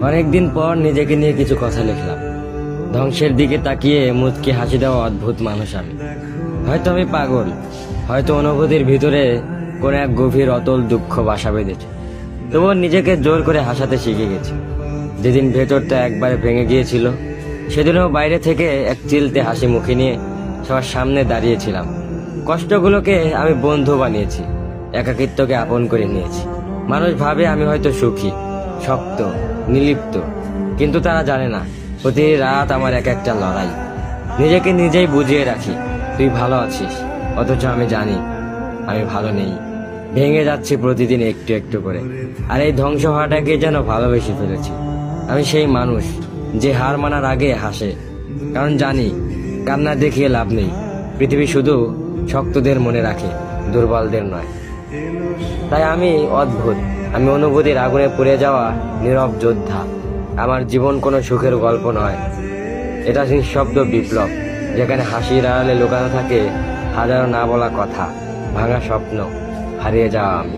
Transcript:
অনেকদিন পর নিজেকে নিয়ে কিছু কথা লিখলাম। ধ্বংসের দিকে তাকিয়ে মুচকি হাসি দেওয়া অদ্ভুত মানুষ আমি। হয়তো আমি পাগল, হয়তো অনুভূতির ভিতরে কোন এক গভীর অতল দুঃখ বাসা বেঁধেছে। তবুও নিজেকে জোর করে হাসাতে শিখে গেছি। যেদিন ভেতরটা একবারে ভেঙে গিয়েছিল, সেদিনও বাইরে থেকে এক চিলতে হাসি মুখে নিয়ে সবার সামনে দাঁড়িয়েছিলাম। কষ্টগুলোকে আমি বন্ধু বানিয়েছি, একাকিত্বকে আপন করে নিয়েছি। মানুষ ভাবে আমি হয়তো সুখী, শক্ত, নির্লিপ্ত, কিন্তু তারা জানে না প্রতি রাত আমার এক একটা লড়াই। নিজেকে নিজেই বুঝিয়ে রাখি তুই ভালো আছিস, অথচ আমি জানি আমি ভালো নেই। ভেঙে যাচ্ছি প্রতিদিন একটু একটু করে, আর এই ধ্বংস হওয়াটাকে যেন ভালোবেসে ফেলেছি। আমি সেই মানুষ যে হার মানার আগে হাসে, কারণ জানি কান্না দেখিয়ে লাভ নেই। পৃথিবী শুধু শক্তদের মনে রাখে, দুর্বলদের নয়। তাই আমি অদ্ভুত, আমি অনুভূতির আগুনে পুড়ে যাওয়া নীরব যোদ্ধা। আমার জীবন কোনো সুখের গল্প নয়, এটা নিঃশব্দ বিপ্লব, যেখানে হাসির আড়ালে লুকানো থাকে হাজারো না বলা কথা, ভাঙা স্বপ্ন, হারিয়ে যাওয়া আমি।